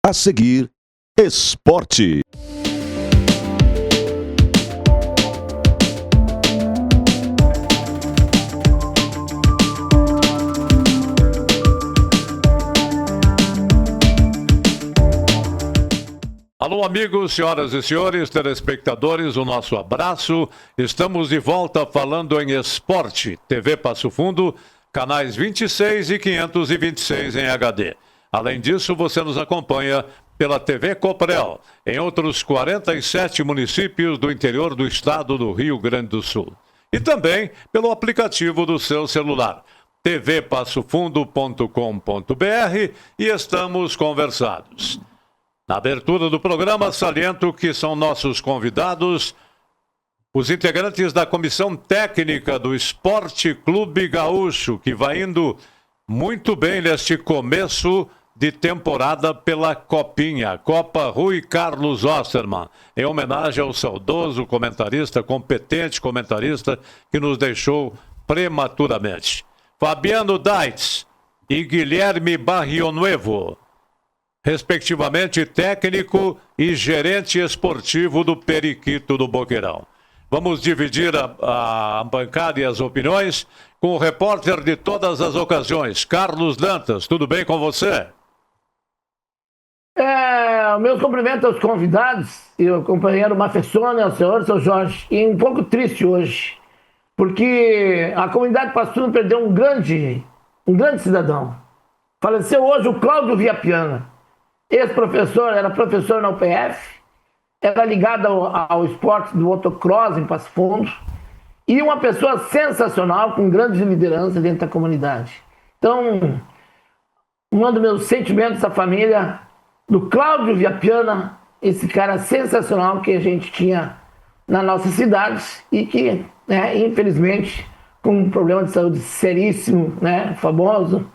A seguir, esporte. Alô, amigos, senhoras e senhores, telespectadores, o nosso abraço. Estamos de volta falando em esporte. TV Passo Fundo, canais 26 e 526 em HD. Além disso, você nos acompanha pela TV Coprel, em outros 47 municípios do interior do estado do Rio Grande do Sul. E também pelo aplicativo do seu celular, tvpassofundo.com.br, e estamos conversados. Na abertura do programa, saliento que são nossos convidados os integrantes da comissão técnica do Esporte Clube Gaúcho, que vai indo muito bem neste começo de temporada pela Copinha, Copa Rui Carlos Osterman, em homenagem ao saudoso comentarista, competente comentarista, que nos deixou prematuramente. Fabiano Daitz e Guilherme Barrionuevo, respectivamente técnico e gerente esportivo do Periquito do Boqueirão. Vamos dividir a bancada e as opiniões com o repórter de todas as ocasiões, Carlos Dantas. Tudo bem com você? Meus cumprimentos aos convidados e ao companheiro Mafessone, ao senhor, seu Jorge. E um pouco triste hoje, porque a comunidade Passo Fundo perdeu um grande cidadão. Faleceu hoje o Cláudio Viapiana. Ex-professor, era professor na UPF, era ligado ao esporte do motocross em Passo Fundo, e uma pessoa sensacional, com grande liderança dentro da comunidade. Então, mando meus sentimentos à família do Cláudio Viapiana, esse cara sensacional que a gente tinha na nossa cidade e que, infelizmente, com um problema de saúde seríssimo, famoso,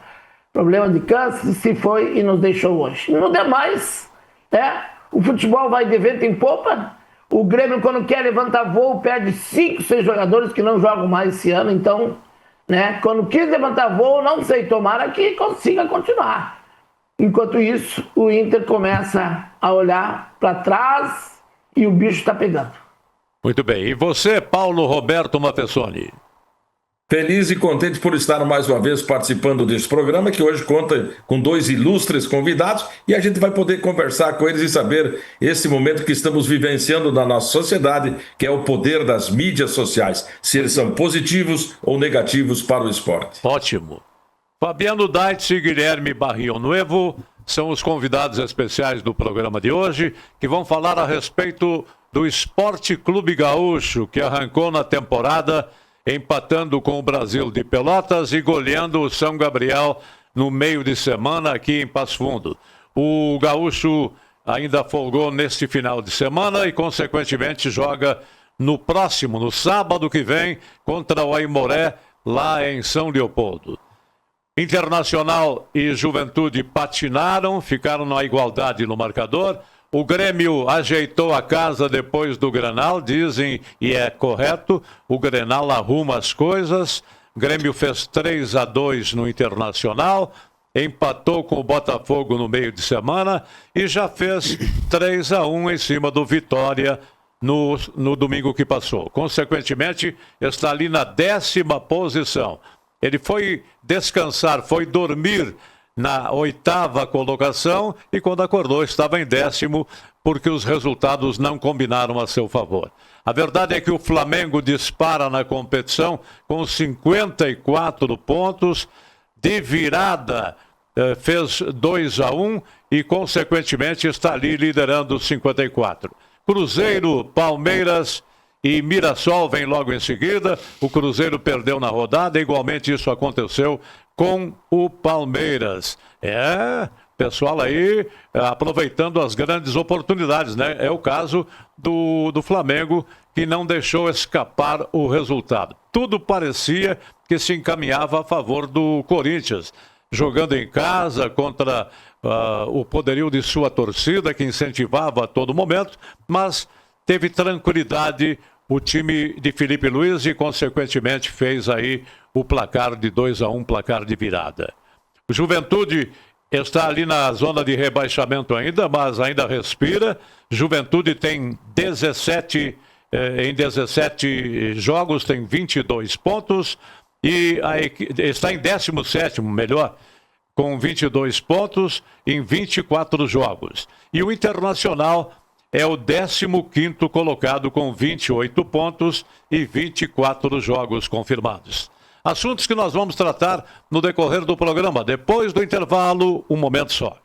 problema de câncer, se foi e nos deixou hoje. No demais, o futebol vai de vento em popa. O Grêmio, quando quer levantar voo, perde 5, 6 jogadores que não jogam mais esse ano. Então, quando quis levantar voo, não sei, tomara que consiga continuar. Enquanto isso, o Inter começa a olhar para trás e o bicho está pegando. Muito bem. E você, Paulo Roberto Mafessone? Feliz e contente por estar mais uma vez participando deste programa, que hoje conta com 2 ilustres convidados, e a gente vai poder conversar com eles e saber esse momento que estamos vivenciando na nossa sociedade, que é o poder das mídias sociais, se eles são positivos ou negativos para o esporte. Ótimo. Fabiano Daitz e Guilherme Barrionuevo são os convidados especiais do programa de hoje, que vão falar a respeito do Esporte Clube Gaúcho, que arrancou na temporada empatando com o Brasil de Pelotas e goleando o São Gabriel no meio de semana aqui em Passo Fundo. O Gaúcho ainda folgou neste final de semana e, consequentemente, joga no sábado que vem, contra o Aimoré, lá em São Leopoldo. Internacional e Juventude patinaram, ficaram na igualdade no marcador. O Grêmio ajeitou a casa depois do Grenal, dizem, e é correto. O Grenal arruma as coisas. O Grêmio fez 3-2 no Internacional, empatou com o Botafogo no meio de semana e já fez 3-1 em cima do Vitória no domingo que passou. Consequentemente, está ali na 10ª posição. Ele foi descansar, foi dormir na 8ª colocação e quando acordou estava em 10º porque os resultados não combinaram a seu favor. A verdade é que o Flamengo dispara na competição com 54 pontos, de virada fez 2-1 e consequentemente está ali liderando 54. Cruzeiro, Palmeiras e Mirassol vem logo em seguida. O Cruzeiro perdeu na rodada, igualmente isso aconteceu com o Palmeiras. Pessoal aí aproveitando as grandes oportunidades, É o caso do Flamengo, que não deixou escapar o resultado. Tudo parecia que se encaminhava a favor do Corinthians, jogando em casa contra o poderio de sua torcida, que incentivava a todo momento, mas teve tranquilidade o time de Felipe Luiz e, consequentemente, fez aí o placar de 2-1, placar de virada. O Juventude está ali na zona de rebaixamento ainda, mas ainda respira. Juventude tem 17, em 17 jogos, tem 22 pontos. E está em 17º, melhor, com 22 pontos em 24 jogos. E o Internacional é o 15º colocado com 28 pontos e 24 jogos confirmados. Assuntos que nós vamos tratar no decorrer do programa. Depois do intervalo, um momento só.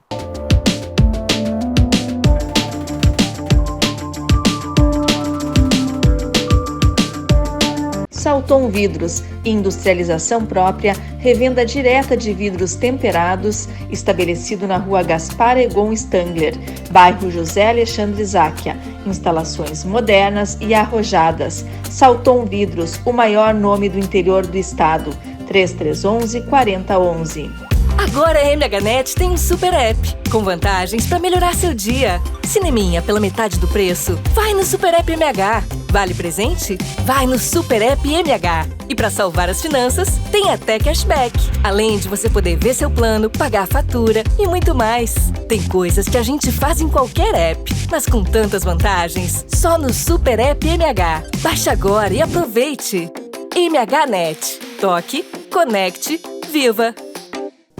Salton Vidros, industrialização própria, revenda direta de vidros temperados, estabelecido na rua Gaspar Egon Stangler, bairro José Alexandre Záquia. Instalações modernas e arrojadas. Salton Vidros, o maior nome do interior do estado. 3311-4011. Agora a MHNet tem um super app, com vantagens para melhorar seu dia. Cineminha pela metade do preço? Vai no Super App MH. Vale presente? Vai no Super App MH. E para salvar as finanças, tem até cashback. Além de você poder ver seu plano, pagar a fatura e muito mais. Tem coisas que a gente faz em qualquer app, mas com tantas vantagens, só no Super App MH. Baixe agora e aproveite. MHNet. Toque, conecte, viva!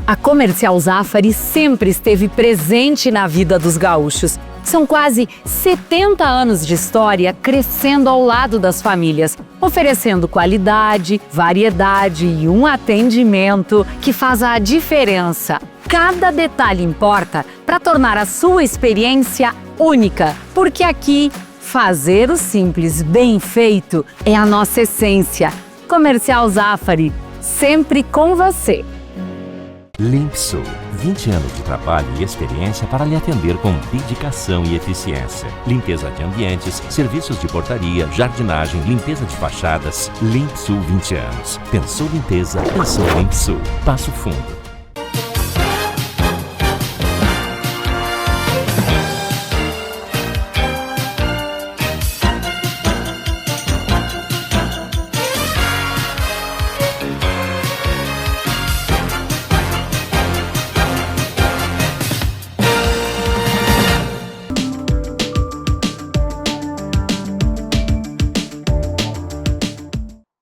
A Comercial Zafari sempre esteve presente na vida dos gaúchos. São quase 70 anos de história crescendo ao lado das famílias, oferecendo qualidade, variedade e um atendimento que faz a diferença. Cada detalhe importa para tornar a sua experiência única, porque aqui, fazer o simples bem feito é a nossa essência. Comercial Zafari, sempre com você. Limpsul, 20 anos de trabalho e experiência para lhe atender com dedicação e eficiência. Limpeza de ambientes, serviços de portaria, jardinagem, limpeza de fachadas. Limpsul 20 anos. Pensou limpeza, pensou Limpsul. Passo Fundo.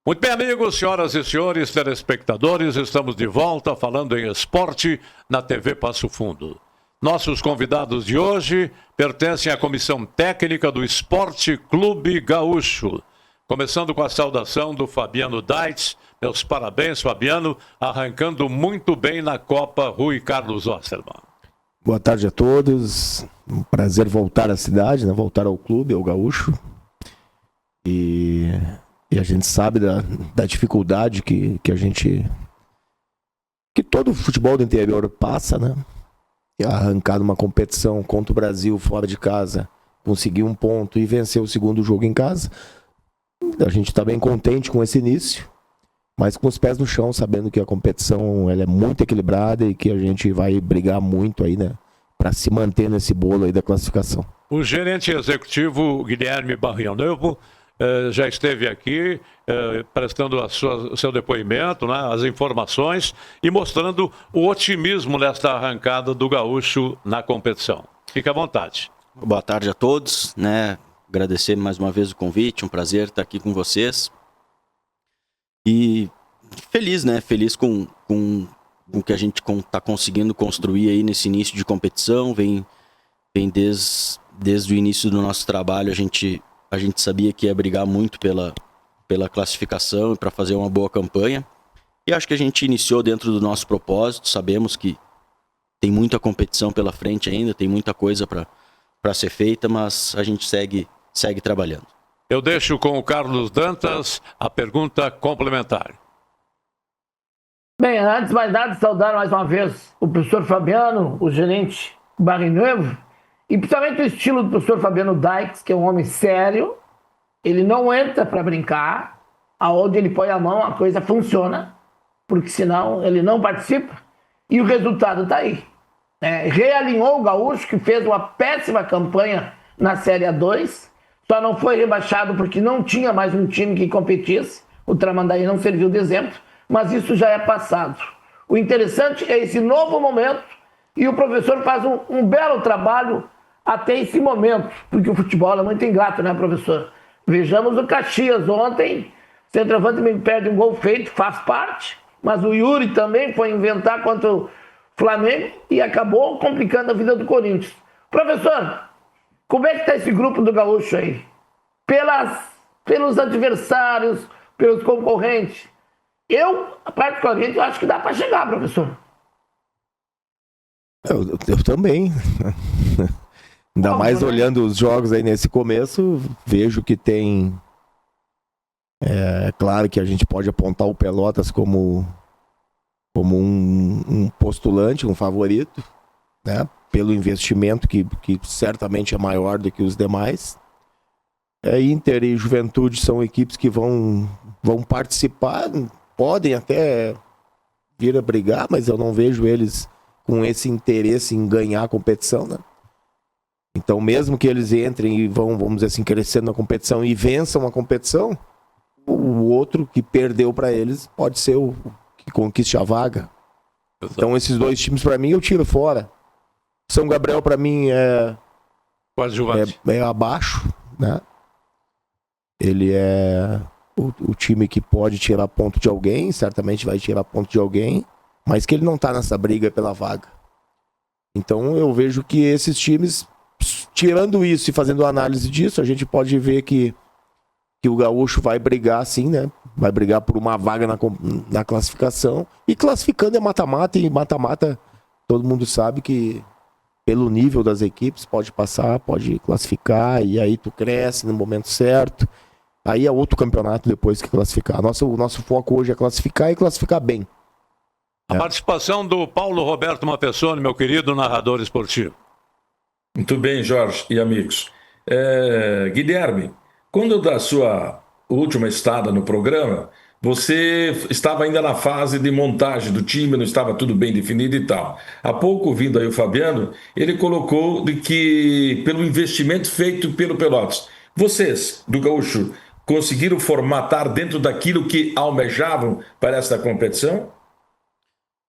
Muito bem, amigos, senhoras e senhores telespectadores, estamos de volta falando em esporte na TV Passo Fundo. Nossos convidados de hoje pertencem à comissão técnica do Esporte Clube Gaúcho. Começando com a saudação do Fabiano Daitz. Meus parabéns, Fabiano, arrancando muito bem na Copa Rui Carlos Osterman. Boa tarde a todos. Um prazer voltar à cidade, né? Voltar ao clube, ao Gaúcho. E a gente sabe da dificuldade que todo futebol do interior passa, né? E arrancar uma competição contra o Brasil fora de casa, conseguir um ponto e vencer o segundo jogo em casa. A gente está bem contente com esse início, mas com os pés no chão, sabendo que a competição ela é muito equilibrada e que a gente vai brigar muito aí, né? Para se manter nesse bolo aí da classificação. O gerente executivo Guilherme Barrionevo já esteve aqui prestando o seu depoimento, né, as informações e mostrando o otimismo nesta arrancada do Gaúcho na competição. Fique à vontade. Boa tarde a todos, né? Agradecer mais uma vez o convite, um prazer estar aqui com vocês. E feliz, né? Feliz com o que a gente está conseguindo construir aí nesse início de competição. Vem desde o início do nosso trabalho, a gente sabia que ia brigar muito pela classificação e para fazer uma boa campanha. E acho que a gente iniciou dentro do nosso propósito. Sabemos que tem muita competição pela frente ainda, tem muita coisa para ser feita, mas a gente segue trabalhando. Eu deixo com o Carlos Dantas a pergunta complementar. Bem, antes de mais nada, saudar mais uma vez o professor Fabiano, o gerente Barrionevo, e principalmente o estilo do professor Fabiano Daitz, que é um homem sério. Ele não entra para brincar. Aonde ele põe a mão, a coisa funciona, porque senão ele não participa. E o resultado está aí. Realinhou o Gaúcho, que fez uma péssima campanha na Série A2, só não foi rebaixado porque não tinha mais um time que competisse. O Tramandaí não serviu de exemplo, mas isso já é passado. O interessante é esse novo momento E o professor faz um belo trabalho até esse momento, porque o futebol é muito ingrato, né, professor? Vejamos o Caxias ontem, centroavante me perde um gol feito, faz parte, mas o Yuri também foi inventar contra o Flamengo e acabou complicando a vida do Corinthians. Professor, como é que está esse grupo do Gaúcho aí? Pelos adversários, pelos concorrentes. Eu, particularmente, acho que dá para chegar, professor. Eu também. Ainda mais olhando os jogos aí nesse começo, vejo que tem... É claro que a gente pode apontar o Pelotas como um postulante, um favorito, né? Pelo investimento que certamente é maior do que os demais. Inter e Juventude são equipes que vão participar, podem até vir a brigar, mas eu não vejo eles com esse interesse em ganhar a competição, né? Então, mesmo que eles entrem e vamos dizer assim, crescendo na competição e vençam a competição, o outro que perdeu para eles pode ser o que conquiste a vaga. Exato. Então, esses dois times, para mim, eu tiro fora. São Gabriel, para mim, é abaixo, né? Ele é o time que pode tirar ponto de alguém, certamente vai tirar ponto de alguém, mas que ele não tá nessa briga pela vaga. Então, eu vejo que esses times, tirando isso e fazendo análise disso, a gente pode ver que o Gaúcho vai brigar sim, né? Vai brigar por uma vaga na classificação. E classificando é mata-mata, e mata-mata todo mundo sabe que pelo nível das equipes pode passar, pode classificar, e aí tu cresce no momento certo. Aí é outro campeonato depois que classificar. O nosso foco hoje é classificar e classificar bem. A participação do Paulo Roberto Mafessoni, meu querido narrador esportivo. Muito bem, Jorge e amigos. Guilherme, quando da sua última estada no programa, você estava ainda na fase de montagem do time, não estava tudo bem definido e tal. Há pouco, ouvindo aí o Fabiano, ele colocou de que pelo investimento feito pelo Pelotas, vocês, do Gaúcho, conseguiram formatar dentro daquilo que almejavam para esta competição?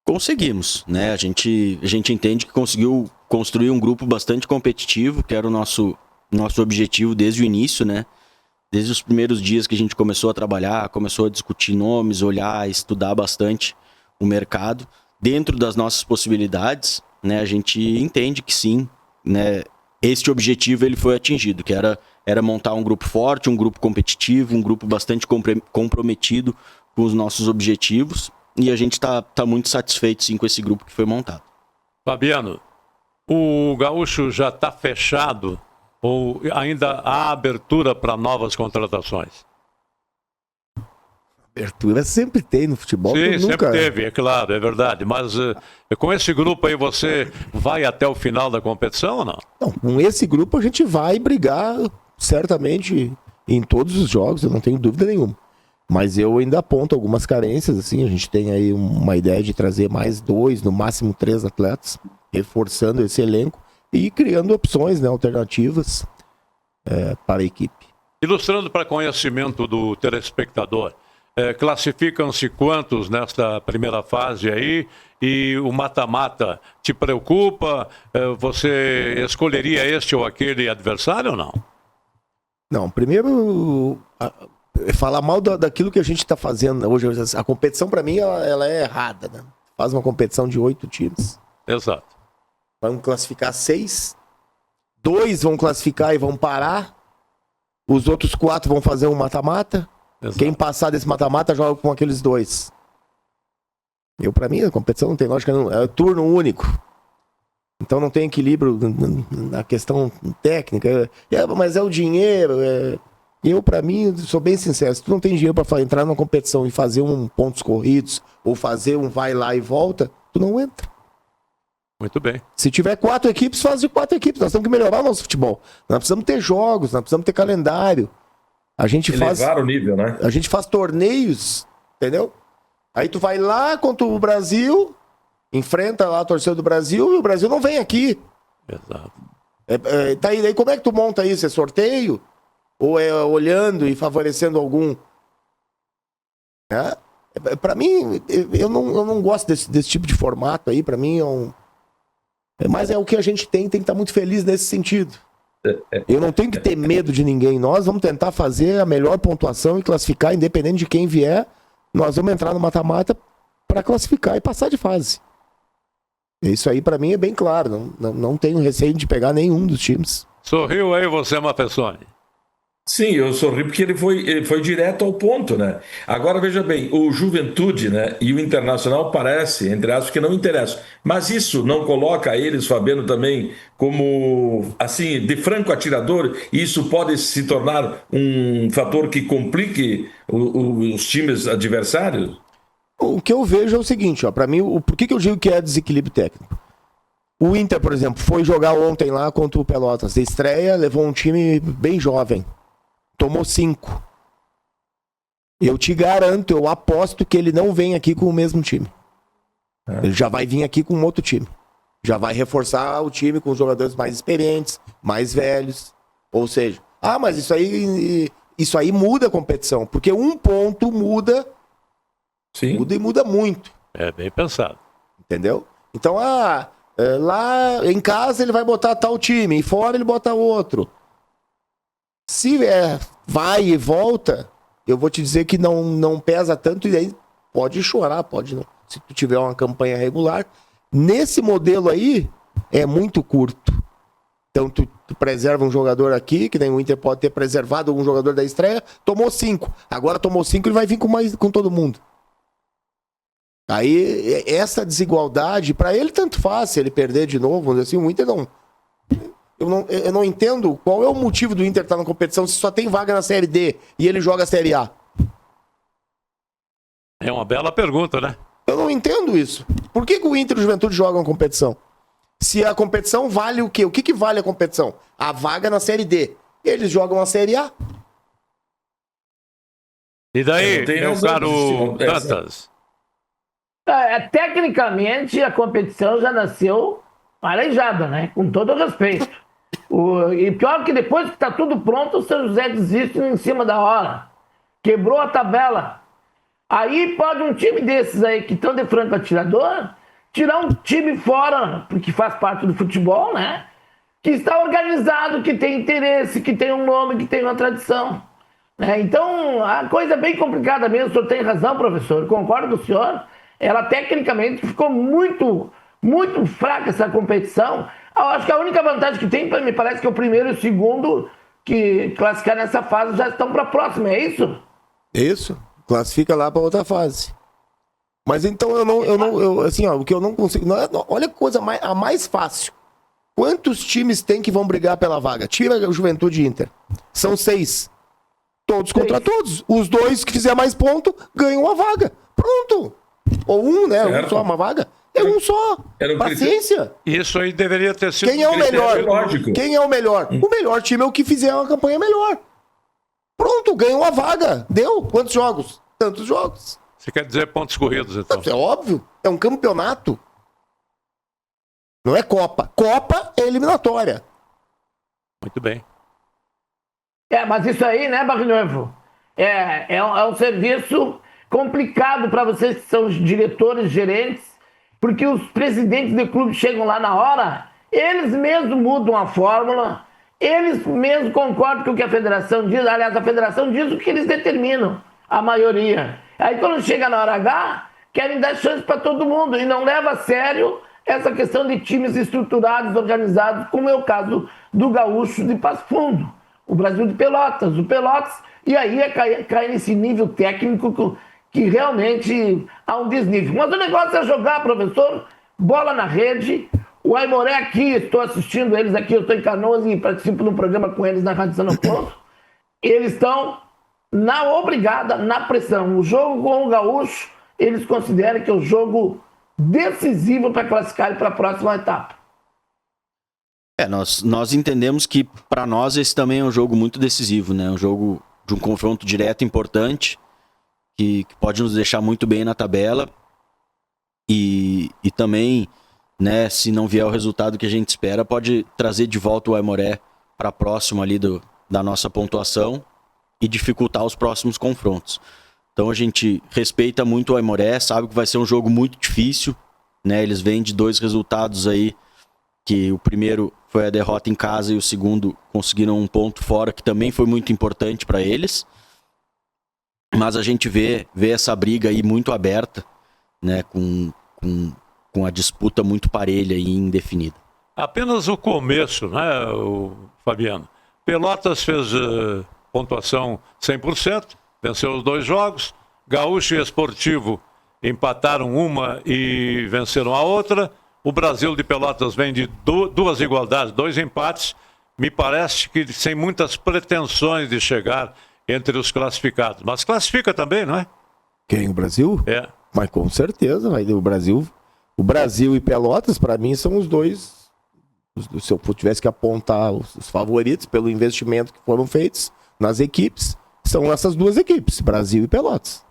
Conseguimos, né? A gente entende que conseguiu construir um grupo bastante competitivo, que era o nosso objetivo desde o início, né? Desde os primeiros dias que a gente começou a trabalhar, começou a discutir nomes, olhar, estudar bastante o mercado. Dentro das nossas possibilidades, né? A gente entende que sim, né? Este objetivo ele foi atingido, que era montar um grupo forte, um grupo competitivo, um grupo bastante comprometido com os nossos objetivos. E a gente está muito satisfeito, sim, com esse grupo que foi montado. Fabiano, o Gaúcho já está fechado ou ainda há abertura para novas contratações? Abertura sempre tem no futebol. Sim, sempre teve, é claro, é verdade. Mas com esse grupo aí você vai até o final da competição ou não? Não, com esse grupo a gente vai brigar certamente em todos os jogos, eu não tenho dúvida nenhuma. Mas eu ainda aponto algumas carências, assim, a gente tem aí uma ideia de trazer mais 2, no máximo 3 atletas, reforçando esse elenco e criando opções, né, alternativas para a equipe. Ilustrando para conhecimento do telespectador, classificam-se quantos nesta primeira fase aí? E o mata-mata te preocupa? Você escolheria este ou aquele adversário ou não? Não, primeiro... falar mal daquilo que a gente está fazendo hoje. A competição, para mim, ela é errada, né? Faz uma competição de 8 times. Exato. Vamos classificar 6. 2 vão classificar e vão parar. Os outros 4 vão fazer um mata-mata. Quem passar desse mata-mata joga com aqueles 2. Para mim, a competição não tem lógica, não. É turno único. Então não tem equilíbrio na questão técnica. Mas é o dinheiro, Eu, pra mim, sou bem sincero, se tu não tem dinheiro pra entrar numa competição e fazer pontos corridos, ou fazer um vai lá e volta, tu não entra. Muito bem. Se tiver 4 equipes, faz de 4 equipes. Nós temos que melhorar o nosso futebol. Nós precisamos ter jogos, nós precisamos ter calendário. A gente elevar o nível, né? A gente faz torneios, entendeu? Aí tu vai lá contra o Brasil, enfrenta lá a torcida do Brasil, e o Brasil não vem aqui. Exato. Tá aí, como é que tu monta isso? É sorteio? Ou é olhando e favorecendo algum? Para mim, eu não gosto desse tipo de formato aí. Para mim Mas é o que a gente tem que estar muito feliz nesse sentido. Eu não tenho que ter medo de ninguém. Nós vamos tentar fazer a melhor pontuação e classificar, independente de quem vier. Nós vamos entrar no mata-mata para classificar e passar de fase. Isso aí para mim é bem claro. Não tenho receio de pegar nenhum dos times. Sorriu aí você, Mafessoni? Sim, eu sorri porque ele foi direto ao ponto, né? Agora, veja bem, o Juventude, né, e o Internacional parece, entre aspas, que não interessam. Mas isso não coloca eles, Fabiano, também como, assim, de franco atirador? E isso pode se tornar um fator que complique os times adversários? O que eu vejo é o seguinte, ó, para mim, por que eu digo que é desequilíbrio técnico? O Inter, por exemplo, foi jogar ontem lá contra o Pelotas. De estreia, levou um time bem jovem. Tomou 5. Eu te garanto, eu aposto que ele não vem aqui com o mesmo time. Ele já vai vir aqui com outro time. Já vai reforçar o time com os jogadores mais experientes, mais velhos. Ou seja, mas isso aí muda a competição. Porque um ponto muda. Sim. Muda e muda muito. É bem pensado. Entendeu? Então, lá em casa ele vai botar tal time, e fora ele bota outro. Se vai e volta, eu vou te dizer que não pesa tanto, e aí pode chorar, pode não. Se tu tiver uma campanha regular. Nesse modelo aí, é muito curto. Então tu preserva um jogador aqui, que nem o Inter pode ter preservado um jogador da estreia, tomou 5. Agora tomou 5, ele vai vir com todo mundo. Aí, essa desigualdade, para ele tanto faz, se ele perder de novo, assim, o Inter não... Eu não entendo qual é o motivo do Inter estar na competição se só tem vaga na Série D e ele joga a Série A. É uma bela pergunta, né? Eu não entendo isso. Por que o Inter e o Juventude jogam a competição? Se a competição vale o quê? O que vale a competição? A vaga na Série D. Eles jogam a Série A. E daí, meu caro Dantas? Tecnicamente, a competição já nasceu arejada, né? Com todo o respeito. E pior que depois que está tudo pronto, o São José desiste em cima da hora. Quebrou a tabela. Aí pode um time desses aí que estão de franco atirador tirar um time fora, porque faz parte do futebol, né? Que está organizado, que tem interesse, que tem um nome, que tem uma tradição. Então, a coisa é bem complicada mesmo. O senhor tem razão, professor. Eu concordo com o senhor. Ela tecnicamente ficou muito fraca essa competição. Eu acho que a única vantagem que tem, me parece que é o primeiro e o segundo que classificar nessa fase já estão para a próxima, é isso? Isso, classifica lá para outra fase. Mas então o que eu não consigo... olha a coisa a mais fácil. Quantos times tem que vão brigar pela vaga? Tira o Juventude e Inter. São 6. Todos contra todos. Os 2 que fizer mais ponto ganham a vaga. Pronto. Ou um, né? Um só, uma vaga. É um só. Paciência. Isso aí deveria ter sido... Quem é o melhor? Quem é o melhor? O melhor time é o que fizer uma campanha melhor. Pronto, ganhou a vaga. Deu? Quantos jogos? Tantos jogos. Você quer dizer pontos corridos, então? É óbvio. É um campeonato. Não é Copa. Copa é eliminatória. Muito bem. Mas isso aí, né, Barrilhovo? É um serviço complicado para vocês que são os diretores, gerentes, porque os presidentes de clube chegam lá na hora, eles mesmos mudam a fórmula, eles mesmos concordam com o que a federação diz. Aliás, a federação diz o que eles determinam, a maioria. Aí quando chega na hora H, querem dar chance para todo mundo e não leva a sério essa questão de times estruturados, organizados, como é o caso do Gaúcho de Passo Fundo, o Brasil de Pelotas, o Pelotas, e aí cai nesse nível técnico que realmente há um desnível. Mas o negócio é jogar, professor, bola na rede. O Aimoré aqui, estou assistindo eles aqui, eu estou em Canoas e participo de um programa com eles na Rádio São Paulo. Eles estão na obrigada, na pressão. O jogo com o Gaúcho, eles consideram que é o jogo decisivo para classificar para a próxima etapa. Nós entendemos que para nós esse também é um jogo muito decisivo, né? Um jogo de um confronto direto importante, que pode nos deixar muito bem na tabela e também, né, se não vier o resultado que a gente espera, pode trazer de volta o Aimoré para próximo ali da nossa pontuação e dificultar os próximos confrontos. Então a gente respeita muito o Aimoré, sabe que vai ser um jogo muito difícil, né? Eles vêm de 2 resultados aí que o primeiro foi a derrota em casa e o segundo conseguiram um ponto fora, que também foi muito importante para eles. Mas a gente vê essa briga aí muito aberta, né, com a disputa muito parelha e indefinida. Apenas o começo, né, Fabiano? Pelotas fez pontuação 100%, venceu os 2 jogos. Gaúcho e Esportivo empataram uma e venceram a outra. O Brasil de Pelotas vem de 2 igualdades, 2 empates. Me parece que sem muitas pretensões de chegar entre os classificados. Mas classifica também, não é? Quem? O Brasil? É. Mas com certeza, vai o Brasil. O Brasil e Pelotas, para mim, são os dois. Se eu tivesse que apontar os favoritos pelo investimento que foram feitos nas equipes, são essas 2 equipes, Brasil e Pelotas.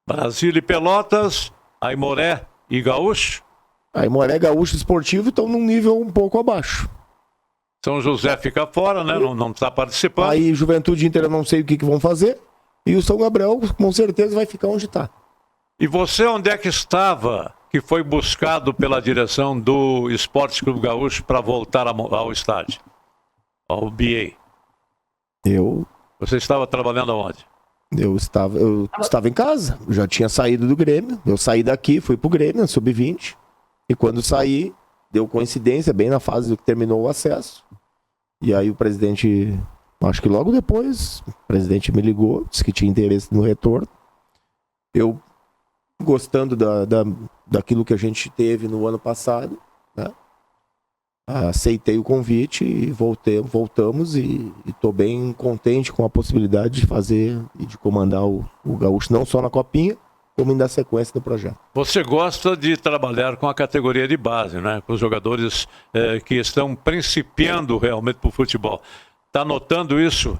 Brasil e Pelotas, Aimoré e Gaúcho. Aimoré, Gaúcho e Esportivo estão num nível um pouco abaixo. São José fica fora, né? Não está participando. Aí Juventude Inter eu não sei o que vão fazer. E o São Gabriel com certeza vai ficar onde está. E você onde é que estava que foi buscado pela direção do Esporte Clube Gaúcho para voltar ao estádio? Ao BA? Você estava trabalhando aonde? Eu estava em casa. Eu já tinha saído do Grêmio. Eu saí daqui, fui pro Grêmio, sub-20. E quando saí, deu coincidência, bem na fase do que terminou o acesso. E aí o presidente, acho que logo depois, o presidente me ligou, disse que tinha interesse no retorno. Eu, gostando daquilo que a gente teve no ano passado, né, aceitei o convite e voltamos e estou bem contente com a possibilidade de fazer e de comandar o Gaúcho, não só na Copinha, como em dar sequência no projeto. Você gosta de trabalhar com a categoria de base, né? Com os jogadores que estão principiando realmente para o futebol. Está notando isso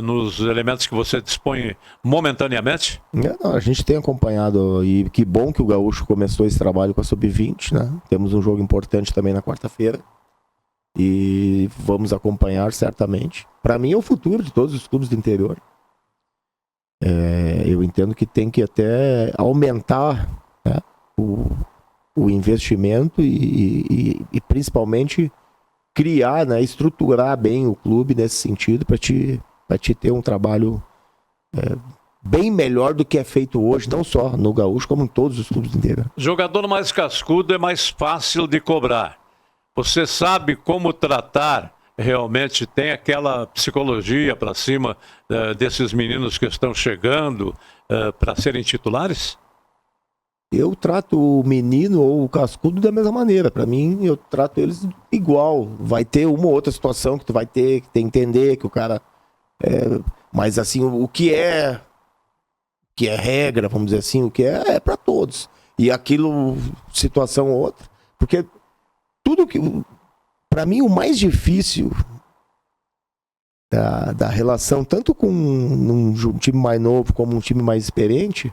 nos elementos que você dispõe momentaneamente? A gente tem acompanhado e que bom que o Gaúcho começou esse trabalho com a Sub-20, né? Temos um jogo importante também na quarta-feira e vamos acompanhar certamente. Para mim é o futuro de todos os clubes do interior. Eu entendo que tem que até aumentar, né, o investimento e principalmente criar, né, estruturar bem o clube nesse sentido para te ter um trabalho bem melhor do que é feito hoje, não só no Gaúcho, como em todos os clubes do interior. Jogador mais cascudo é mais fácil de cobrar. Você sabe como tratar, realmente tem aquela psicologia para cima desses meninos que estão chegando para serem titulares? Eu trato o menino ou o cascudo da mesma maneira. Para mim, eu trato eles igual. Vai ter uma ou outra situação que tu vai ter que entender que o cara... mas assim, o que é regra, vamos dizer assim, o que é para todos. E aquilo, situação ou outra. Porque tudo que... Para mim, o mais difícil da relação, tanto com um time mais novo como um time mais experiente,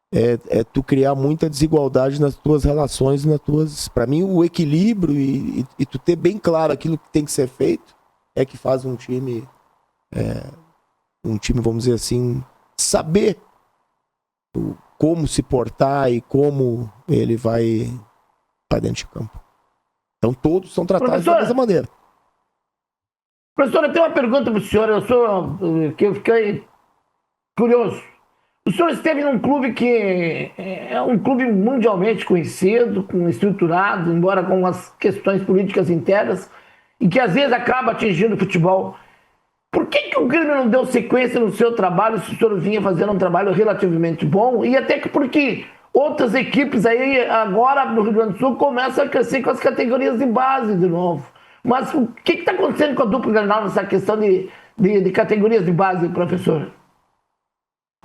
é tu criar muita desigualdade nas tuas relações, para mim, o equilíbrio e tu ter bem claro aquilo que tem que ser feito é que faz um time, vamos dizer assim, saber como se portar e como ele vai para dentro de campo. Então todos são tratados da mesma maneira. Professor, eu tenho uma pergunta para o senhor, eu fiquei curioso. O senhor esteve num clube que é um clube mundialmente conhecido, estruturado, embora com as questões políticas internas, e que às vezes acaba atingindo o futebol. Por que o Grêmio não deu sequência no seu trabalho se o senhor vinha fazendo um trabalho relativamente bom? E até que porque outras equipes aí, agora no Rio Grande do Sul, começam a crescer com as categorias de base de novo. Mas o que está acontecendo com a dupla Grenal nessa questão de categorias de base, professor?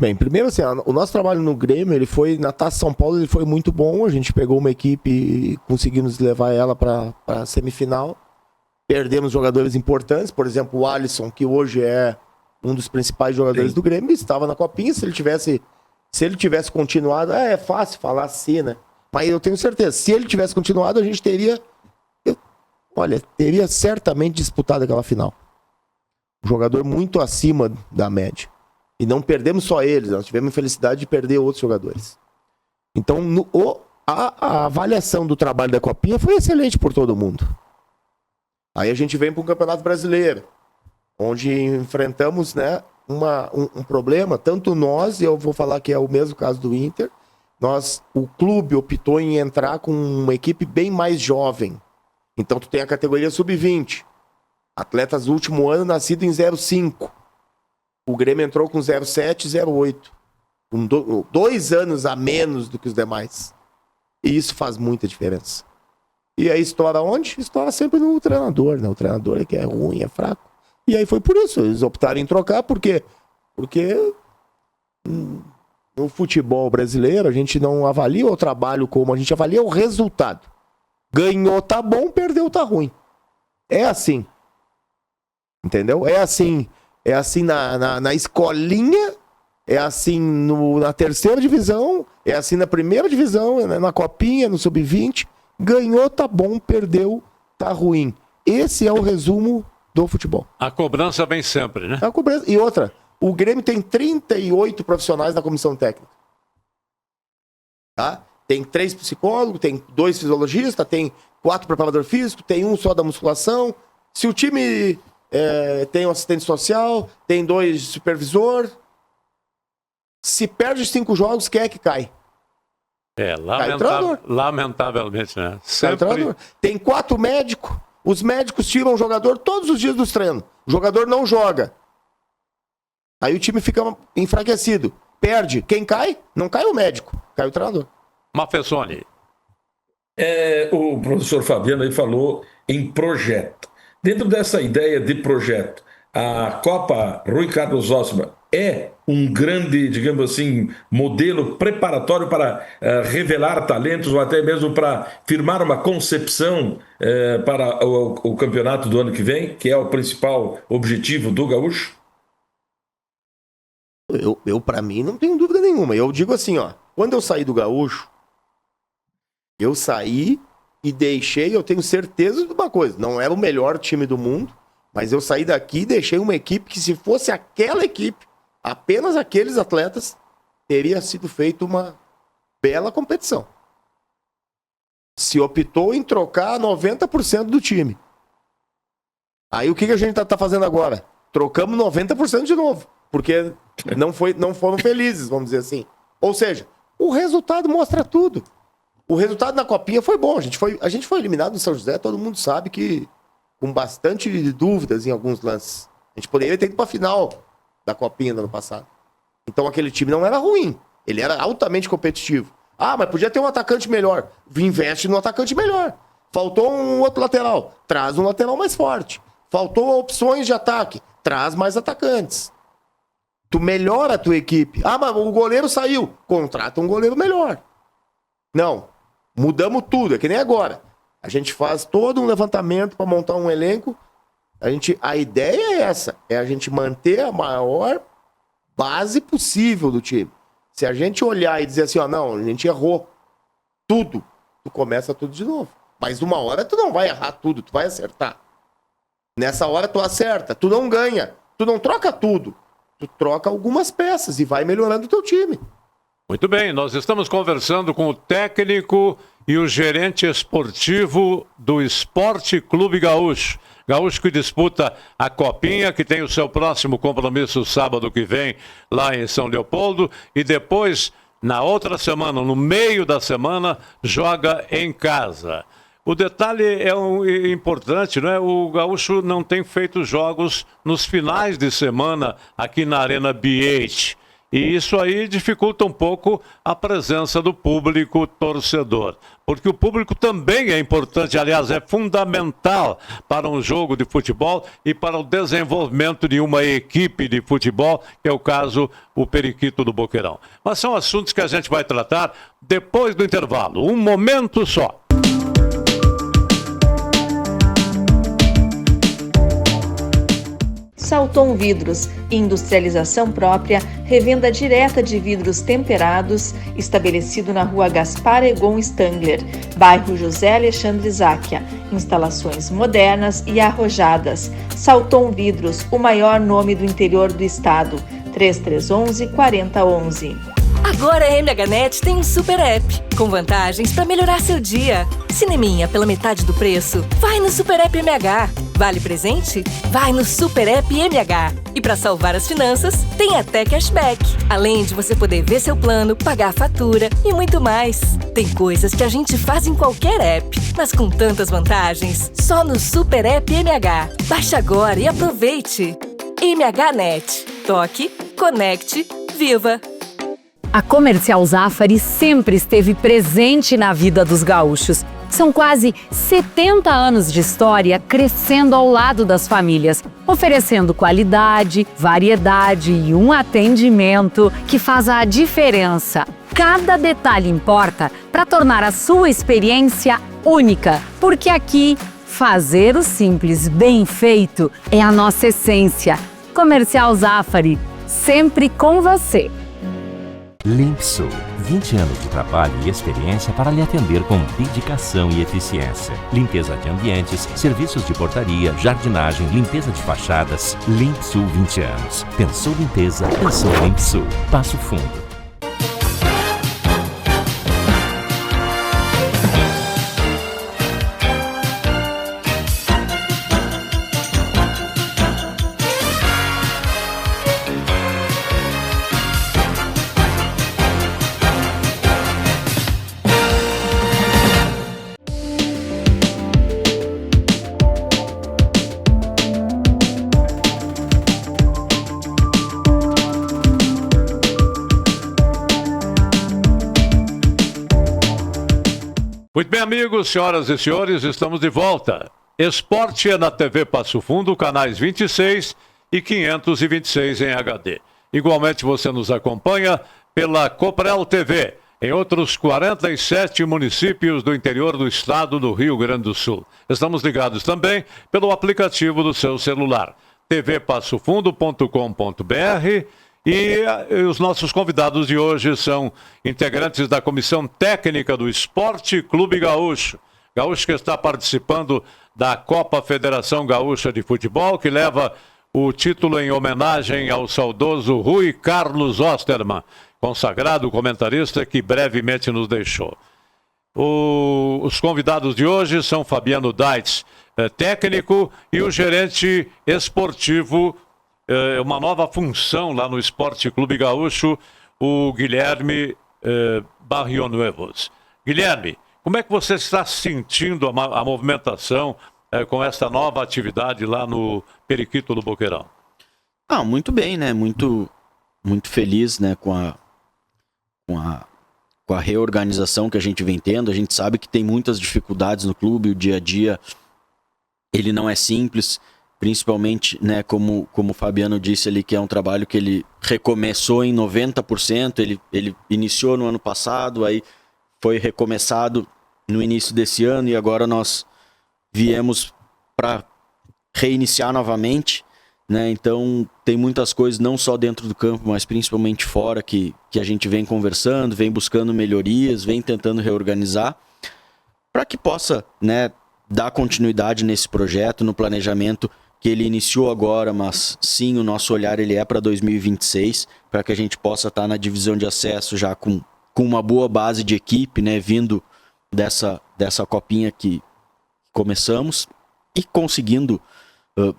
Bem, primeiro assim, o nosso trabalho no Grêmio, ele foi, na Taça São Paulo, ele foi muito bom. A gente pegou uma equipe e conseguimos levar ela para a semifinal. Perdemos jogadores importantes, por exemplo, o Alisson, que hoje é um dos principais jogadores do Grêmio, estava na Copinha. Se ele tivesse continuado, é fácil falar assim, né? Mas eu tenho certeza, se ele tivesse continuado, a gente teria certamente disputado aquela final. Um jogador muito acima da média. E não perdemos só eles, nós tivemos a felicidade de perder outros jogadores. Então, a avaliação do trabalho da Copinha foi excelente por todo mundo. Aí a gente vem para o Campeonato Brasileiro, onde enfrentamos, né, um problema, tanto nós, e eu vou falar que é o mesmo caso do Inter, o clube optou em entrar com uma equipe bem mais jovem. Então tu tem a categoria sub-20, atletas do último ano nascidos em 05. O Grêmio entrou com 07 e 08, com 2 anos a menos do que os demais. E isso faz muita diferença. E aí estoura onde? Estoura sempre no treinador, né? O treinador é que é ruim, é fraco. E aí foi por isso, eles optaram em trocar, por quê? Porque no futebol brasileiro a gente não avalia o trabalho como a gente avalia o resultado. Ganhou, tá bom, perdeu, tá ruim. É assim. Entendeu? É assim na escolinha, é assim na terceira divisão, é assim na primeira divisão, na Copinha, no Sub-20. Ganhou, tá bom, perdeu, tá ruim. Esse é o resumo do futebol. A cobrança vem sempre, né? A cobrança. E outra, o Grêmio tem 38 profissionais na comissão técnica. Tá? Tem 3 psicólogos, tem 2 fisiologistas, tem 4 preparador físico, tem 1 só da musculação. Se o time tem um assistente social, tem 2 supervisor, se perde 5 jogos, quem é que cai? Lamentavelmente, né? Sempre... Tem 4 médicos. Os médicos tiram o jogador todos os dias dos treinos. O jogador não joga. Aí o time fica enfraquecido. Perde. Quem cai? Não cai o médico, cai o treinador. Mafessoni. O professor Fabiano aí falou em projeto. Dentro dessa ideia de projeto, a Copa Rui Carlos Osma é um grande, digamos assim, modelo preparatório para revelar talentos ou até mesmo para firmar uma concepção para o campeonato do ano que vem, que é o principal objetivo do Gaúcho? Eu para mim, não tenho dúvida nenhuma. Eu digo assim, ó, quando eu saí do Gaúcho, eu saí e deixei, eu tenho certeza de uma coisa, não era o melhor time do mundo, mas eu saí daqui e deixei uma equipe que, se fosse aquela equipe, apenas aqueles atletas, teria sido feita uma bela competição. Se optou em trocar 90% do time. Aí o que a gente tá fazendo agora? Trocamos 90% de novo, porque não foram felizes, vamos dizer assim. Ou seja, o resultado mostra tudo. O resultado na Copinha foi bom. A gente foi eliminado no São José, todo mundo sabe que com bastante dúvidas em alguns lances. A gente poderia ter ido para a final da Copinha do ano passado. Então aquele time não era ruim. Ele era altamente competitivo. Ah, mas podia ter um atacante melhor. Investe no atacante melhor. Faltou um outro lateral. Traz um lateral mais forte. Faltou opções de ataque. Traz mais atacantes. Tu melhora a tua equipe. Ah, mas o goleiro saiu. Contrata um goleiro melhor. Não. Mudamos tudo. É que nem agora. A gente faz todo um levantamento para montar um elenco. A ideia é essa. É a gente manter a maior base possível do time. Se a gente olhar e dizer assim, ó, não, a gente errou tudo, tu começa tudo de novo. Mas numa hora tu não vai errar tudo, tu vai acertar. Nessa hora tu acerta, tu não ganha, tu não troca tudo. Tu troca algumas peças e vai melhorando o teu time. Muito bem, nós estamos conversando com o técnico e o gerente esportivo do Esporte Clube Gaúcho. Gaúcho que disputa a Copinha, que tem o seu próximo compromisso sábado que vem, lá em São Leopoldo. E depois, na outra semana, no meio da semana, joga em casa. O detalhe importante, não é? O Gaúcho não tem feito jogos nos finais de semana aqui na Arena BH. E isso aí dificulta um pouco a presença do público torcedor. Porque o público também é importante, aliás, é fundamental para um jogo de futebol e para o desenvolvimento de uma equipe de futebol, que é o caso, o Periquito do Boqueirão. Mas são assuntos que a gente vai tratar depois do intervalo. Um momento só. Salton Vidros, industrialização própria, revenda direta de vidros temperados, estabelecido na Rua Gaspar Egon Stangler, bairro José Alexandre Záquia. Instalações modernas e arrojadas. Salton Vidros, o maior nome do interior do estado. 3311-4011. A Agora a MHNet tem um super app, com vantagens para melhorar seu dia. Cineminha pela metade do preço? Vai no Super App MH. Vale presente? Vai no Super App MH. E para salvar as finanças, tem até cashback. Além de você poder ver seu plano, pagar a fatura e muito mais. Tem coisas que a gente faz em qualquer app, mas com tantas vantagens, só no Super App MH. Baixe agora e aproveite. MHNet. Toque, conecte, viva! A Comercial Zafari sempre esteve presente na vida dos gaúchos. São quase 70 anos de história crescendo ao lado das famílias, oferecendo qualidade, variedade e um atendimento que faz a diferença. Cada detalhe importa para tornar a sua experiência única, porque aqui, fazer o simples bem feito é a nossa essência. Comercial Zafari, sempre com você. Limpsul, 20 anos de trabalho e experiência para lhe atender com dedicação e eficiência. Limpeza de ambientes, serviços de portaria, jardinagem, limpeza de fachadas. Limpsul 20 anos. Pensou limpeza, pensou Limpsul. Passo Fundo. Muito bem, amigos, senhoras e senhores, estamos de volta. Esporte é na TV Passo Fundo, canais 26 e 526 em HD. Igualmente você nos acompanha pela Coprel TV, em outros 47 municípios do interior do estado do Rio Grande do Sul. Estamos ligados também pelo aplicativo do seu celular, tvpassofundo.com.br. E os nossos convidados de hoje são integrantes da Comissão Técnica do Esporte Clube Gaúcho. Gaúcho que está participando da Copa Federação Gaúcha de Futebol, que leva o título em homenagem ao saudoso Rui Carlos Osterman, consagrado comentarista que brevemente nos deixou. Os convidados de hoje são Fabiano Daitz, técnico, e o gerente esportivo, uma nova função lá no Esporte Clube Gaúcho, o Guilherme Barrionuevos. Guilherme, como é que você está sentindo a movimentação com essa nova atividade lá no Periquito do Boqueirão? Muito bem, né? Muito feliz, né, com a reorganização que a gente vem tendo. A gente sabe que tem muitas dificuldades no clube, o dia a dia ele não é simples. Principalmente, né, como o Fabiano disse ali, que é um trabalho que ele recomeçou em 90%, ele iniciou no ano passado, aí foi recomeçado no início desse ano e agora nós viemos para reiniciar novamente, né? Então tem muitas coisas, não só dentro do campo, mas principalmente fora, que a gente vem conversando, vem buscando melhorias, vem tentando reorganizar, para que possa, né, dar continuidade nesse projeto, no planejamento que ele iniciou agora, mas sim, o nosso olhar ele é para 2026, para que a gente possa estar na divisão de acesso já com uma boa base de equipe, né, vindo dessa copinha que começamos e conseguindo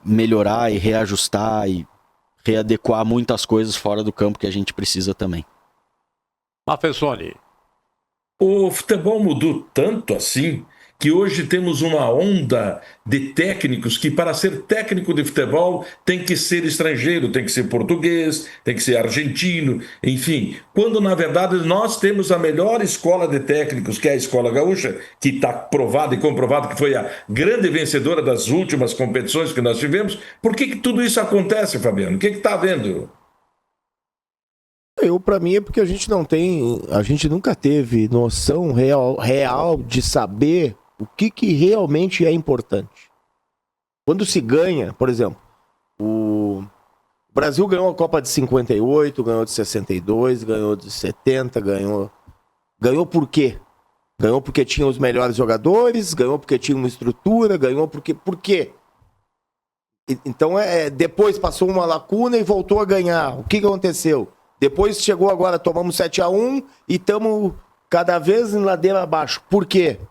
melhorar e reajustar e readequar muitas coisas fora do campo que a gente precisa também. Mafessoni. O futebol mudou tanto assim que hoje temos uma onda de técnicos que, para ser técnico de futebol, tem que ser estrangeiro, tem que ser português, tem que ser argentino, enfim. Quando, na verdade, nós temos a melhor escola de técnicos, que é a Escola Gaúcha, que está provado e comprovado que foi a grande vencedora das últimas competições que nós tivemos. Por que tudo isso acontece, Fabiano? O que está havendo? Para mim é porque a gente nunca teve noção real de saber o que realmente é importante. Quando se ganha, por exemplo, o Brasil ganhou a Copa de 58, ganhou de 62, ganhou de 70, ganhou por quê? Ganhou porque tinha os melhores jogadores, ganhou porque tinha uma estrutura, ganhou porque... Por quê? Então, depois passou uma lacuna e voltou a ganhar. O que aconteceu? Depois chegou agora, tomamos 7-1 e estamos cada vez em ladeira abaixo. Por quê? O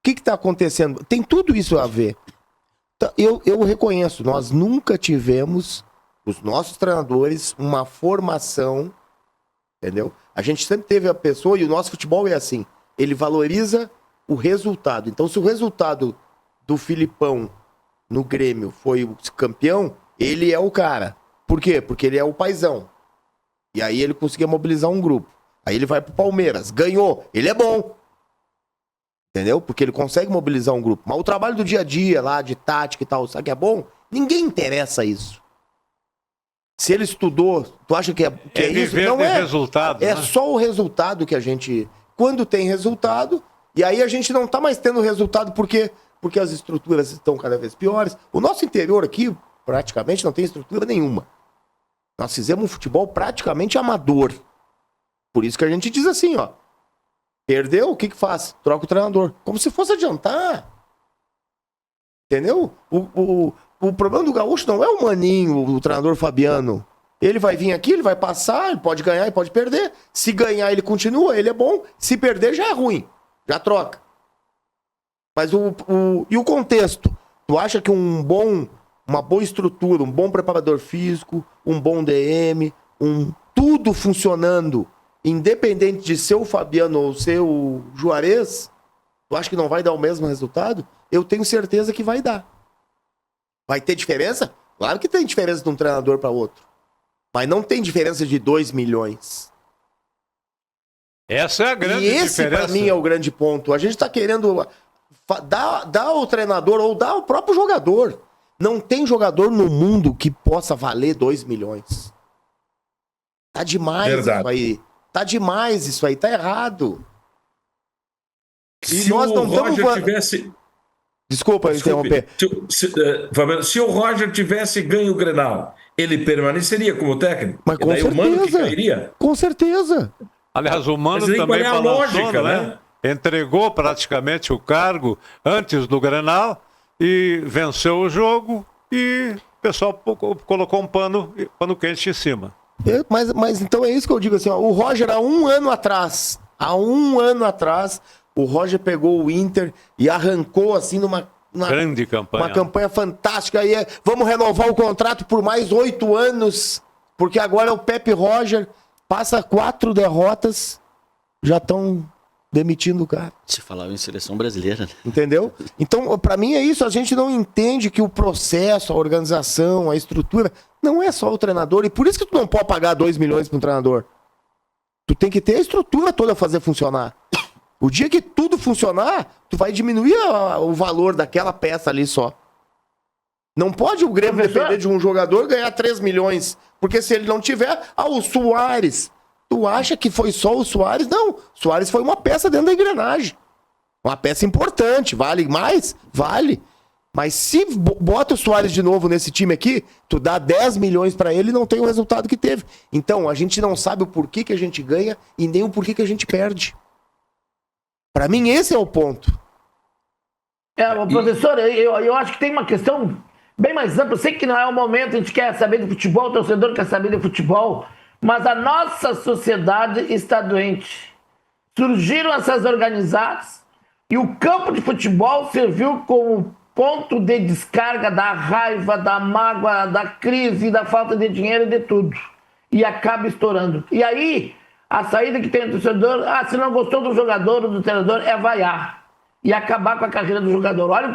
que está acontecendo? Tem tudo isso a ver. Eu reconheço, nós nunca tivemos, os nossos treinadores, uma formação, entendeu? A gente sempre teve a pessoa, e o nosso futebol é assim, ele valoriza o resultado. Então, se o resultado do Filipão no Grêmio foi o campeão, ele é o cara. Por quê? Porque ele é o paizão. E aí ele conseguia mobilizar um grupo. Aí ele vai pro Palmeiras, ganhou, ele é bom. Entendeu? Porque ele consegue mobilizar um grupo. Mas o trabalho do dia a dia lá, de tática e tal, sabe que é bom? Ninguém interessa isso. Se ele estudou, tu acha que é isso? Não é resultado. É, né? Só o resultado que a gente... Quando tem resultado, e aí a gente não tá mais tendo resultado porque as estruturas estão cada vez piores. O nosso interior aqui, praticamente, não tem estrutura nenhuma. Nós fizemos um futebol praticamente amador. Por isso que a gente diz assim, ó. Perdeu, o que faz? Troca o treinador. Como se fosse adiantar. Entendeu? O problema do Gaúcho não é o Maninho, o treinador Fabiano. Ele vai vir aqui, ele vai passar, ele pode ganhar e pode perder. Se ganhar, ele continua, ele é bom. Se perder, já é ruim. Já troca. Mas e o contexto? Tu acha que uma boa estrutura, um bom preparador físico, um bom DM, tudo funcionando, independente de ser o Fabiano ou ser o Juarez, tu acha que não vai dar o mesmo resultado? Eu tenho certeza que vai dar. Vai ter diferença? Claro que tem diferença de um treinador para outro. Mas não tem diferença de 2 milhões. Essa é a grande diferença. E esse, para mim, é o grande ponto. A gente está querendo dar ao treinador ou dar ao próprio jogador. Não tem jogador no mundo que possa valer 2 milhões. Tá demais isso aí. Tá demais isso aí. Tá errado. Se nós não Roger tivesse... Desculpa interromper. Se o Roger tivesse ganho o Grenal, ele permaneceria como técnico? Mas com certeza. O Mano que cairia? Com certeza. Aliás, o Mano também balançou, lógica, né? Entregou praticamente o cargo antes do Grenal e venceu o jogo e o pessoal colocou um pano quente em cima. Mas então é isso que eu digo assim, ó, o Roger há um ano atrás, o Roger pegou o Inter e arrancou assim numa grande campanha. Uma campanha fantástica. E vamos renovar o contrato por mais 8 anos, porque agora é o Pepe Roger, passa 4 derrotas, já estão demitindo o cara. Se falava em seleção brasileira, né? Entendeu? Então, pra mim é isso, a gente não entende que o processo, a organização, a estrutura, não é só o treinador, e por isso que tu não pode pagar 2 milhões para um treinador. Tu tem que ter a estrutura toda a fazer funcionar. O dia que tudo funcionar, tu vai diminuir o valor daquela peça ali só. Não pode o Grêmio depender de um jogador ganhar 3 milhões. Porque se ele não tiver... o Suárez. Tu acha que foi só o Suárez? Não. O Suárez foi uma peça dentro da engrenagem. Uma peça importante. Vale mais? Vale. Mas se bota o Suárez de novo nesse time aqui, tu dá 10 milhões pra ele e não tem o resultado que teve. Então, a gente não sabe o porquê que a gente ganha e nem o porquê que a gente perde. Pra mim, esse é o ponto. Professor, eu acho que tem uma questão bem mais ampla. Eu sei que não é o momento, a gente quer saber de futebol, o torcedor quer saber de futebol, mas a nossa sociedade está doente. Surgiram essas organizadas e o campo de futebol serviu como ponto de descarga da raiva, da mágoa, da crise, da falta de dinheiro e de tudo. E acaba estourando. E aí... a saída que tem o torcedor, se não gostou do jogador ou do treinador, é vaiar. E acabar com a carreira do jogador. Olha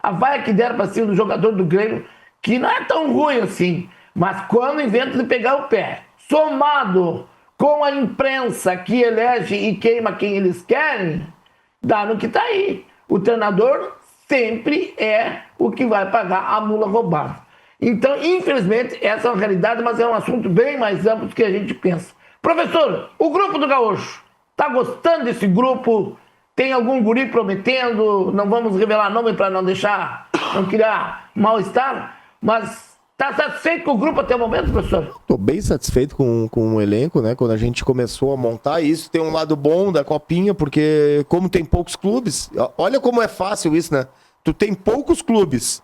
a vaia que deram para cima do jogador do Grêmio, que não é tão ruim assim. Mas quando inventa de pegar o pé, somado com a imprensa que elege e queima quem eles querem, dá no que tá aí. O treinador sempre é o que vai pagar a mula roubada. Então, infelizmente, essa é uma realidade, mas é um assunto bem mais amplo do que a gente pensa. Professor, o grupo do Gaúcho, tá gostando desse grupo? Tem algum guri prometendo? Não vamos revelar nome para não criar mal-estar, mas tá satisfeito com o grupo até o momento, professor? Tô bem satisfeito com o elenco, né? Quando a gente começou a montar isso, tem um lado bom da Copinha, porque como tem poucos clubes, olha como é fácil isso, né? Tu tem poucos clubes,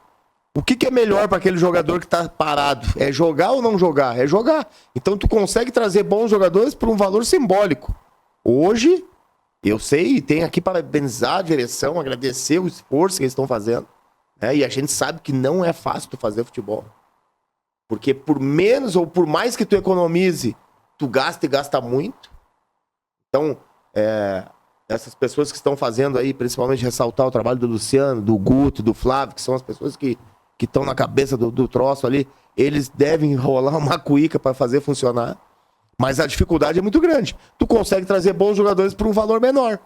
O que é melhor para aquele jogador que está parado? É jogar ou não jogar? É jogar. Então tu consegue trazer bons jogadores por um valor simbólico. Hoje, eu sei, e tenho aqui para parabenizar a direção, agradecer o esforço que eles estão fazendo. Né? E a gente sabe que não é fácil tu fazer futebol. Porque por menos ou por mais que tu economize, tu gasta e gasta muito. Então, essas pessoas que estão fazendo aí, principalmente ressaltar o trabalho do Luciano, do Guto, do Flávio, que são as pessoas que estão na cabeça do troço ali, eles devem enrolar uma cuíca para fazer funcionar. Mas a dificuldade é muito grande. Tu consegue trazer bons jogadores por um valor menor.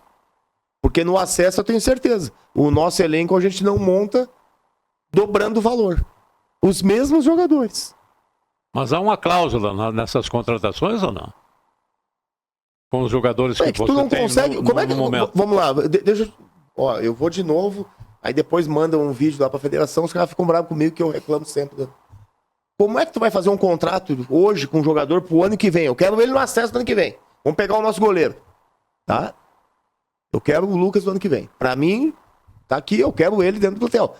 Porque no acesso eu tenho certeza. O nosso elenco a gente não monta dobrando o valor. Os mesmos jogadores. Mas há uma cláusula nessas contratações ou não? Com os jogadores que tu não tem consegue. Como é que. momento. Vamos lá, deixa eu. Ó, eu vou de novo. Aí depois manda um vídeo lá pra federação, os caras ficam bravos comigo que eu reclamo sempre. Como é que tu vai fazer um contrato hoje com um jogador pro ano que vem? Eu quero ele no acesso do ano que vem. Vamos pegar o nosso goleiro. Tá? Eu quero o Lucas do ano que vem. Pra mim, tá aqui, eu quero ele dentro do hotel.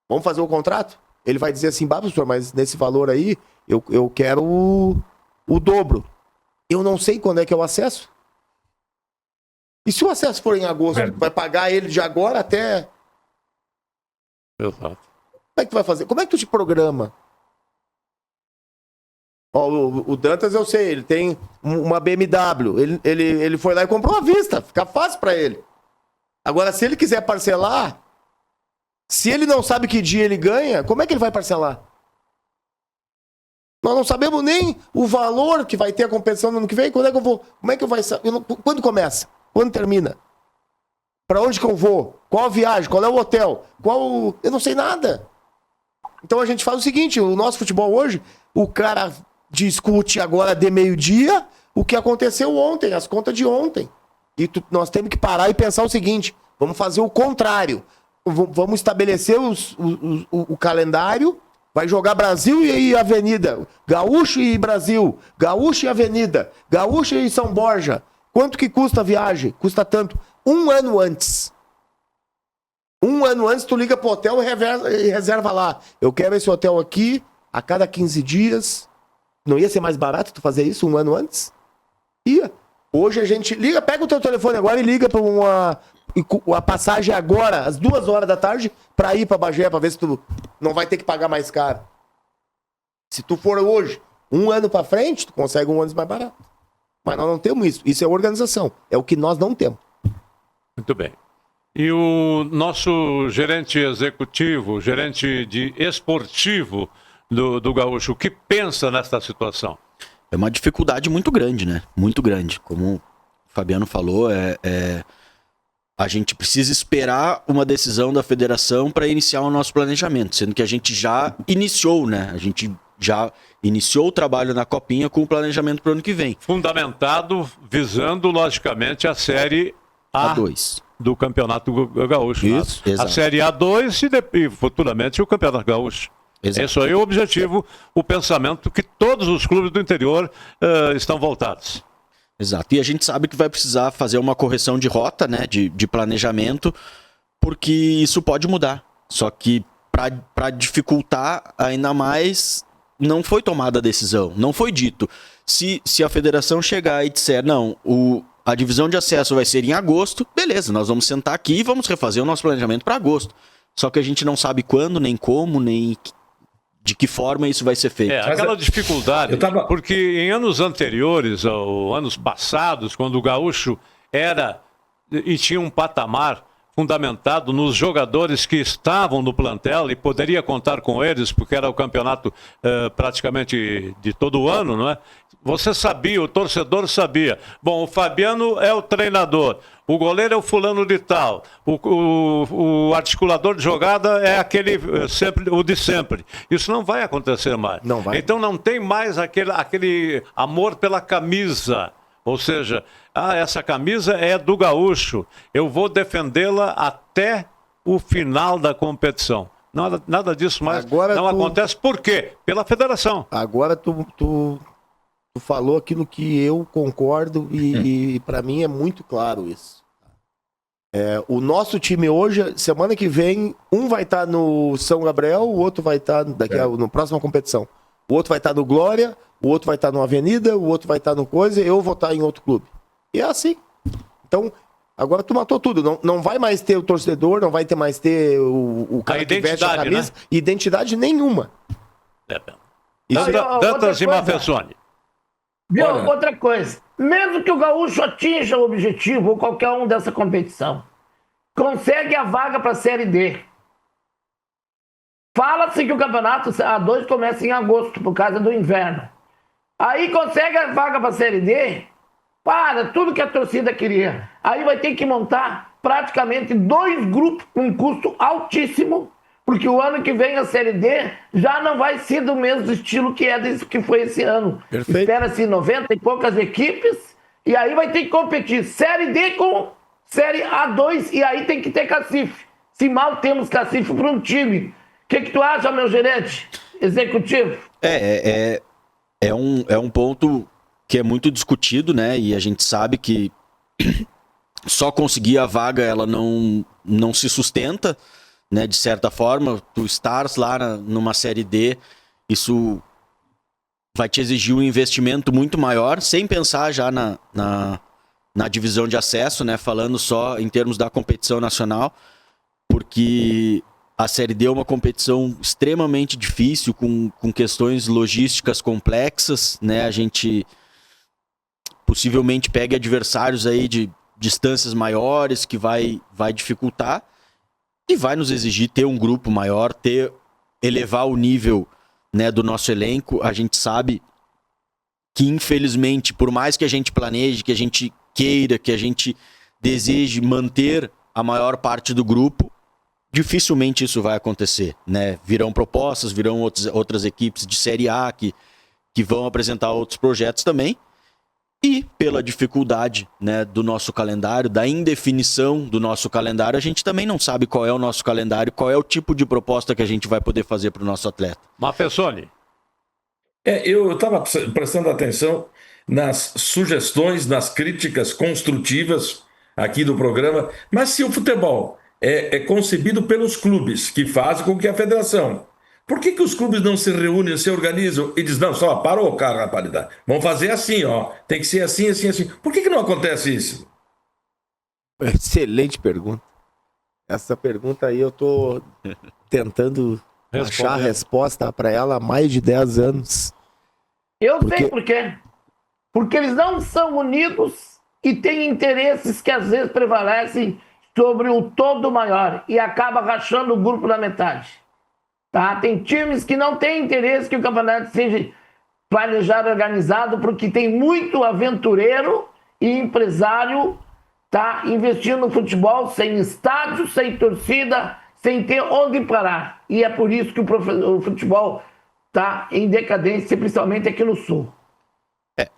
Vamos fazer o contrato? Ele vai dizer assim, professor, mas nesse valor aí, eu quero o dobro. Eu não sei quando é que é o acesso. E se o acesso for em agosto, vai pagar ele de agora até... Exato. Como é que tu vai fazer? Como é que tu te programa? Ó, o Dantas eu sei, ele tem uma BMW. Ele foi lá e comprou à vista. Fica fácil pra ele. Agora, se ele quiser parcelar, se ele não sabe que dia ele ganha, como é que ele vai parcelar? Nós não sabemos nem o valor que vai ter a competição no ano que vem. Quando é que eu vou? Como é que eu vai saber? Quando começa? Quando termina? Pra onde que eu vou? Qual a viagem? Qual é o hotel? Eu não sei nada. Então a gente faz o seguinte, o nosso futebol hoje, o cara discute agora de meio-dia o que aconteceu ontem, as contas de ontem. E nós temos que parar e pensar o seguinte, vamos fazer o contrário. Vamos estabelecer o calendário, vai jogar Brasil e Avenida, Gaúcho e Brasil, Gaúcho e Avenida, Gaúcho e São Borja. Quanto que custa a viagem? Custa tanto. Um ano antes. Um ano antes tu liga pro hotel e reserva lá. Eu quero esse hotel aqui a cada 15 dias. Não ia ser mais barato tu fazer isso um ano antes? Ia. Hoje a gente liga, pega o teu telefone agora e liga para a passagem agora, às 2 horas da tarde, para ir para Bagé, para ver se tu não vai ter que pagar mais caro. Se tu for hoje, um ano para frente, tu consegue um ônibus mais barato. Mas nós não temos isso. Isso é organização. É o que nós não temos. Muito bem. E o nosso gerente executivo, gerente de esportivo do Gaúcho, o que pensa nesta situação? É uma dificuldade muito grande, né? Muito grande. Como o Fabiano falou, a gente precisa esperar uma decisão da federação para iniciar o nosso planejamento, sendo que a gente já iniciou, né? A gente já iniciou o trabalho na Copinha com o planejamento para o ano que vem. Fundamentado, visando, logicamente, a Série A2 do Campeonato Gaúcho. Isso, a Série A2 e futuramente o Campeonato Gaúcho. Exato. Esse aí é o objetivo, o pensamento que todos os clubes do interior estão voltados. Exato. E a gente sabe que vai precisar fazer uma correção de rota, né, de planejamento, porque isso pode mudar. Só que para dificultar ainda mais, não foi tomada a decisão, não foi dito. Se a federação chegar e disser, não, a divisão de acesso vai ser em agosto, beleza, nós vamos sentar aqui e vamos refazer o nosso planejamento para agosto. Só que a gente não sabe quando, nem como, nem de que forma isso vai ser feito. Aquela dificuldade, porque em anos anteriores, ou anos passados, quando o Gaúcho era e tinha um patamar fundamentado nos jogadores que estavam no plantel e poderia contar com eles, porque era o campeonato praticamente de todo ano, não é? Você sabia, o torcedor sabia. Bom, o Fabiano é o treinador, o goleiro é o fulano de tal, o articulador de jogada é aquele sempre, o de sempre. Isso não vai acontecer mais. Não vai. Então não tem mais aquele amor pela camisa. Ou seja, essa camisa é do Gaúcho, eu vou defendê-la até o final da competição. Nada disso mais não acontece. Por quê? Pela federação. Agora tu falou aquilo que eu concordo e para mim é muito claro isso. O nosso time hoje, semana que vem, um vai estar no São Gabriel, o outro vai estar na próxima competição. O outro vai estar no Glória, o outro vai estar no Avenida, o outro vai estar no Coisa, eu vou estar em outro clube. E é assim. Então, agora tu matou tudo. Não vai mais ter o torcedor, não vai ter mais ter o cara que veste a camisa. Né? Identidade nenhuma. Dantas e Mafessoni. Viu? Outra coisa. Mesmo que o Gaúcho atinja o objetivo, ou qualquer um dessa competição, consegue a vaga para a Série D. Fala-se que o campeonato A2 começa em agosto, por causa do inverno. Aí consegue a vaga para a Série D, tudo que a torcida queria. Aí vai ter que montar praticamente 2 grupos com um custo altíssimo, porque o ano que vem a Série D já não vai ser do mesmo estilo que foi esse ano. Espera-se 90 e poucas equipes, e aí vai ter que competir Série D com Série A2, e aí tem que ter cacife. Se mal temos cacife para um time. O que tu acha, meu gerente executivo? É um ponto que é muito discutido, né? E a gente sabe que só conseguir a vaga ela não se sustenta, né? De certa forma, tu estares lá numa Série D, isso vai te exigir um investimento muito maior, sem pensar já na divisão de acesso, né? Falando só em termos da competição nacional, porque a Série D é uma competição extremamente difícil, com questões logísticas complexas, né? A gente possivelmente pegue adversários aí de distâncias maiores, que vai dificultar, e vai nos exigir ter um grupo maior, elevar o nível, né, do nosso elenco. A gente sabe que, infelizmente, por mais que a gente planeje, que a gente queira, que a gente deseje manter a maior parte do grupo, dificilmente isso vai acontecer, né? Virão propostas, virão outras equipes de Série A que vão apresentar outros projetos também. E pela dificuldade, né, do nosso calendário, da indefinição do nosso calendário, a gente também não sabe qual é o nosso calendário, qual é o tipo de proposta que a gente vai poder fazer para o nosso atleta. Mafessoni. Eu estava prestando atenção nas sugestões, nas críticas construtivas aqui do programa, mas se o futebol é concebido pelos clubes, que fazem com que a federação... Por que os clubes não se reúnem, se organizam e dizem, não, só parou, cara, rapaz, vamos fazer assim, ó, tem que ser assim, assim, assim. Por que não acontece isso? Excelente pergunta. Essa pergunta aí eu tô tentando achar a resposta para ela há mais de 10 anos. Sei por quê. Porque eles não são unidos e têm interesses que às vezes prevalecem sobre o todo maior e acaba rachando o grupo na metade. Tá? Tem times que não têm interesse que o campeonato seja planejado, organizado, porque tem muito aventureiro e empresário investindo no futebol sem estádio, sem torcida, sem ter onde parar. E é por isso que o futebol está em decadência, principalmente aqui no Sul.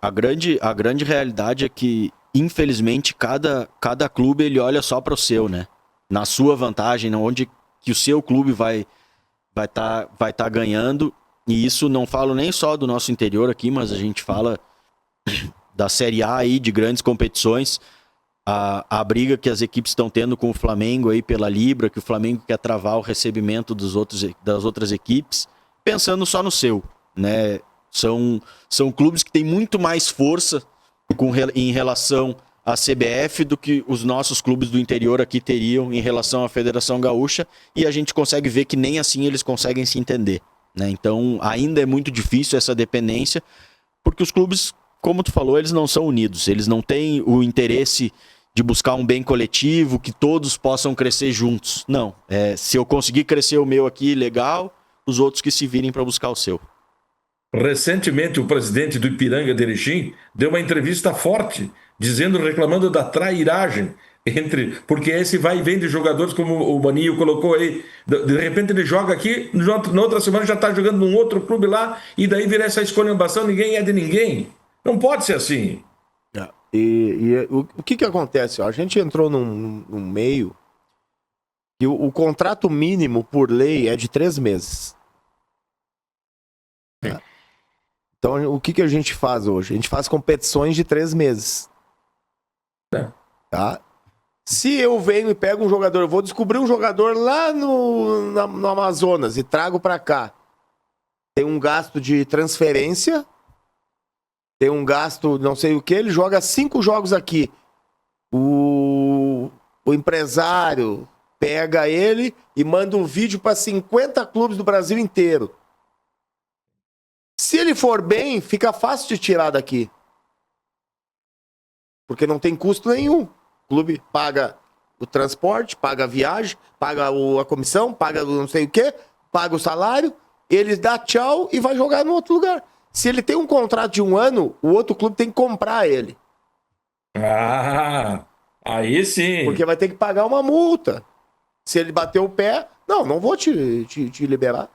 A grande realidade é que, infelizmente, cada clube ele olha só para o seu, né? Na sua vantagem, onde que o seu clube vai tá ganhando, e isso não falo nem só do nosso interior aqui, mas a gente fala da Série A aí, de grandes competições, a briga que as equipes estão tendo com o Flamengo aí pela Libra, que o Flamengo quer travar o recebimento das outras equipes, pensando só no seu, né? São clubes que têm muito mais força em relação à CBF do que os nossos clubes do interior aqui teriam em relação à Federação Gaúcha, e a gente consegue ver que nem assim eles conseguem se entender, né? Então ainda é muito difícil essa dependência, porque os clubes, como tu falou, eles não são unidos, eles não têm o interesse de buscar um bem coletivo, que todos possam crescer juntos. Não, se eu conseguir crescer o meu aqui, legal, os outros que se virem para buscar o seu. Recentemente, o presidente do Ipiranga de Erechim deu uma entrevista forte, reclamando da trairagem porque esse vai e vem de jogadores, como o Maninho colocou aí, de repente ele joga aqui, na outra semana já está jogando num outro clube lá, e daí vira essa esculhambação, ninguém é de ninguém. Não pode ser assim. O que acontece? A gente entrou num meio que o contrato mínimo por lei é de 3 meses. Então, o que a gente faz hoje? A gente faz competições de 3 meses. Tá? Se eu venho e pego um jogador, eu vou descobrir um jogador lá no Amazonas e trago para cá. Tem um gasto de transferência, tem um gasto não sei o que, ele joga 5 jogos aqui. O empresário pega ele e manda um vídeo para 50 clubes do Brasil inteiro. Se ele for bem, fica fácil de tirar daqui. Porque não tem custo nenhum. O clube paga o transporte, paga a viagem, paga a comissão, paga não sei o quê, paga o salário, ele dá tchau e vai jogar no outro lugar. Se ele tem um contrato de 1 ano, o outro clube tem que comprar ele. Ah, aí sim. Porque vai ter que pagar uma multa. Se ele bater o pé, não vou te liberar.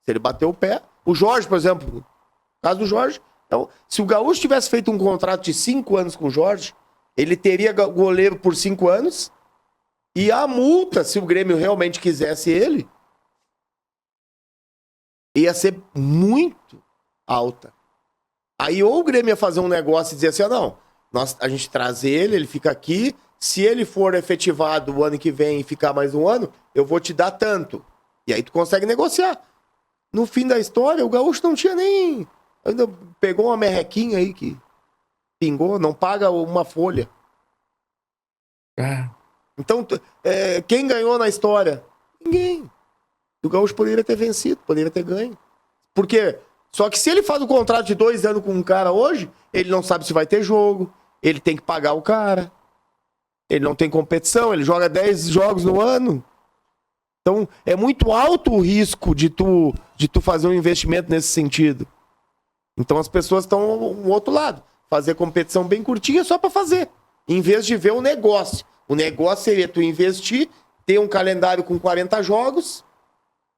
Se ele bater o pé, o Jorge, por exemplo, no caso do Jorge, então, se o Gaúcho tivesse feito um contrato de 5 anos com o Jorge, ele teria goleiro por 5 anos e a multa, se o Grêmio realmente quisesse ele, ia ser muito alta. Aí ou o Grêmio ia fazer um negócio e dizer assim, a gente traz ele fica aqui, se ele for efetivado o ano que vem e ficar mais 1 ano, eu vou te dar tanto. E aí tu consegue negociar. No fim da história, o Gaúcho não tinha nem... Ainda pegou uma merrequinha aí que pingou, não paga uma folha. Então, quem ganhou na história? Ninguém. O Gaúcho poderia ter vencido, poderia ter ganho. Por quê? Só que se ele faz um contrato de 2 anos com um cara hoje, ele não sabe se vai ter jogo, ele tem que pagar o cara, ele não tem competição, ele joga 10 jogos no ano. Então, é muito alto o risco de tu fazer um investimento nesse sentido. Então, as pessoas estão no outro lado. Fazer competição bem curtinha só para fazer. Em vez de ver o negócio. O negócio seria tu investir, ter um calendário com 40 jogos,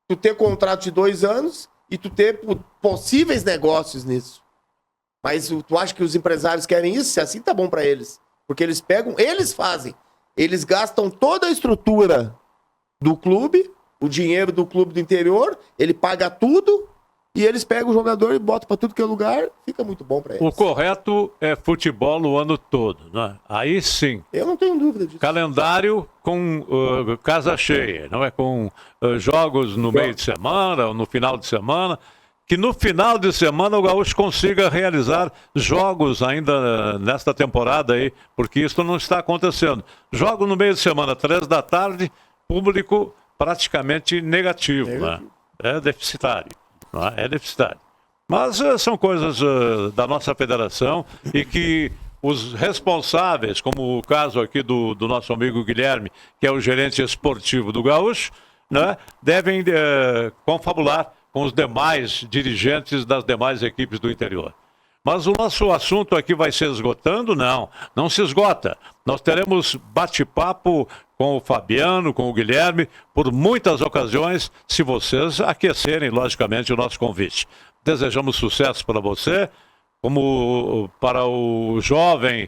tu ter contrato de 2 anos e tu ter possíveis negócios nisso. Mas tu acha que os empresários querem isso? Se assim tá bom para eles. Porque eles pegam, eles fazem. Eles gastam toda a estrutura do clube, o dinheiro do clube do interior, ele paga tudo e eles pegam o jogador e botam para tudo que é lugar, fica muito bom para eles. O correto é futebol o ano todo, né? Aí sim. Eu não tenho dúvida disso. Calendário com casa cheia, não é com jogos no meio de semana ou no final de semana. Que no final de semana o Gaúcho consiga realizar jogos ainda nesta temporada aí, porque isso não está acontecendo. Jogo no meio de semana, 3 da tarde, público praticamente negativo. Né? É deficitário. Não é? É deficitário. Mas são coisas da nossa federação e que os responsáveis, como o caso aqui do nosso amigo Guilherme, que é o gerente esportivo do Gaúcho, né, devem confabular com os demais dirigentes das demais equipes do interior. Mas o nosso assunto aqui vai se esgotando? Não se esgota. Nós teremos bate-papo com o Fabiano, com o Guilherme, por muitas ocasiões, se vocês aquecerem, logicamente, o nosso convite. Desejamos sucesso para você, como para o jovem,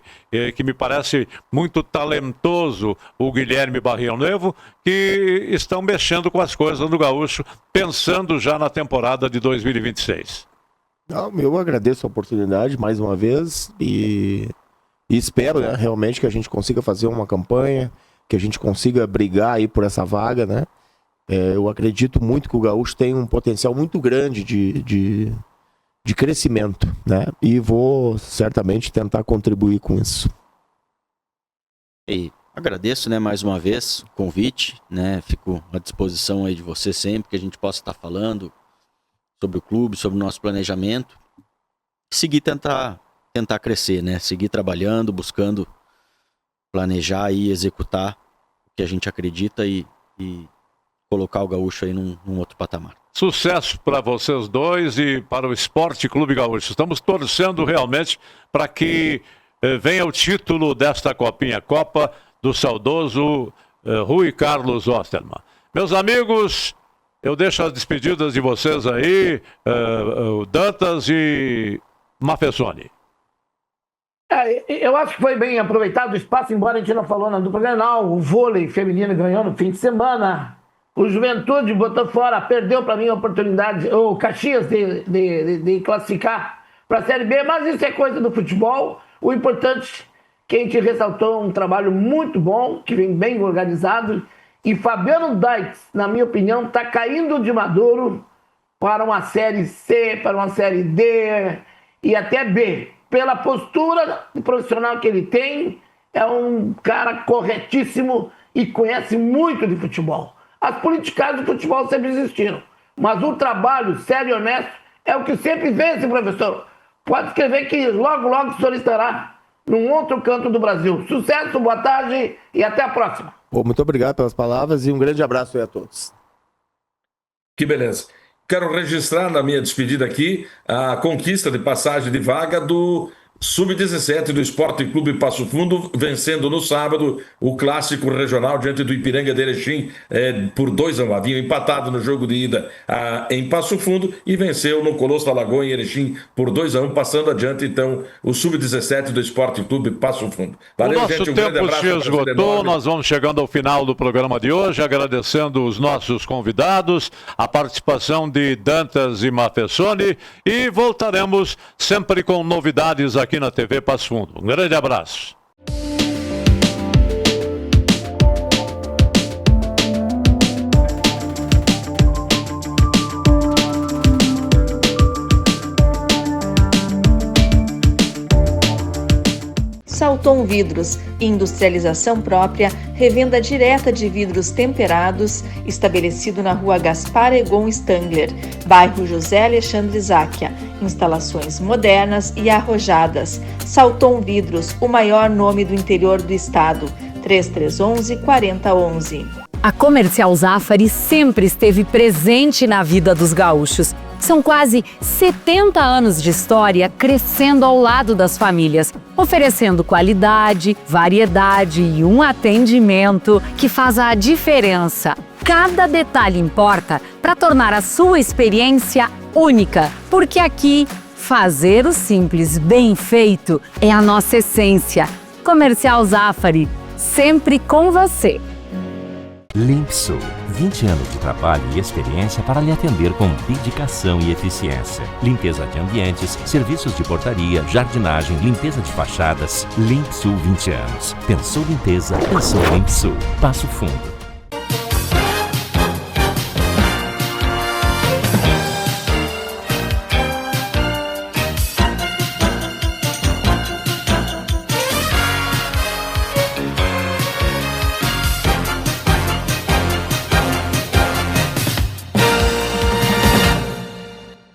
que me parece muito talentoso, o Guilherme Barrião Nevo, que estão mexendo com as coisas do Gaúcho, pensando já na temporada de 2026. Eu agradeço a oportunidade mais uma vez e espero, né, realmente que a gente consiga fazer uma campanha, que a gente consiga brigar aí por essa vaga, né? Eu acredito muito que o Gaúcho tem um potencial muito grande de crescimento, né? E vou certamente tentar contribuir com isso. E agradeço, né, mais uma vez o convite, né? Fico à disposição aí de você sempre que a gente possa estar falando sobre o clube, sobre o nosso planejamento. Seguir tentar crescer, né? Seguir trabalhando, buscando planejar e executar o que a gente acredita e colocar o Gaúcho aí num outro patamar. Sucesso para vocês dois e para o Esporte Clube Gaúcho. Estamos torcendo realmente para que venha o título desta copinha, Copa do saudoso Rui Carlos Osterman. Meus amigos, eu deixo as despedidas de vocês aí, o Dantas e Mafessoni. Eu acho que foi bem aproveitado o espaço, embora a gente não falou na dupla Grenal. O vôlei feminino ganhou no fim de semana. O Juventude botou fora, perdeu para mim a oportunidade, o Caxias, de classificar para a Série B, mas isso é coisa do futebol. O importante quem te ressaltou um trabalho muito bom, que vem bem organizado. E Fabiano Daitz, na minha opinião, está caindo de maduro para uma Série C, para uma Série D e até B. Pela postura profissional que ele tem, é um cara corretíssimo e conhece muito de futebol. As politicadas do futebol sempre existiram, mas o trabalho sério e honesto é o que sempre vence, professor. Pode escrever que logo, logo o senhor estará num outro canto do Brasil. Sucesso, boa tarde e até a próxima. Muito obrigado pelas palavras e um grande abraço aí a todos. Que beleza. Quero registrar na minha despedida aqui a conquista de passagem de vaga do Sub-17 do Esporte Clube Passo Fundo, vencendo no sábado o clássico regional diante do Ipiranga de Erechim por 2-1. Haviam empatado no jogo de ida em Passo Fundo e venceu no Colosso da Lagoa em Erechim por 2-1, passando adiante então o Sub-17 do Esporte Clube Passo Fundo. Valeu, o nosso gente, tempo se esgotou, nós vamos chegando ao final do programa de hoje, agradecendo os nossos convidados, a participação de Dantas e Mafessoni, e voltaremos sempre com novidades aqui na TV Passo Fundo. Um grande abraço. Salton Vidros, industrialização própria, revenda direta de vidros temperados, estabelecido na rua Gaspar Egon Stangler, bairro José Alexandre Záquia. Instalações modernas e arrojadas. Salton Vidros, o maior nome do interior do estado. 3311-4011. A Comercial Zafari sempre esteve presente na vida dos gaúchos. São quase 70 anos de história crescendo ao lado das famílias, oferecendo qualidade, variedade e um atendimento que faz a diferença. Cada detalhe importa para tornar a sua experiência única, porque aqui, fazer o simples bem feito é a nossa essência. Comercial Zafari, sempre com você. Limpsul, 20 anos de trabalho e experiência para lhe atender com dedicação e eficiência. Limpeza de ambientes, serviços de portaria, jardinagem, limpeza de fachadas. Limpsul 20 anos. Pensou limpeza, pensou Limpsul. Passo Fundo.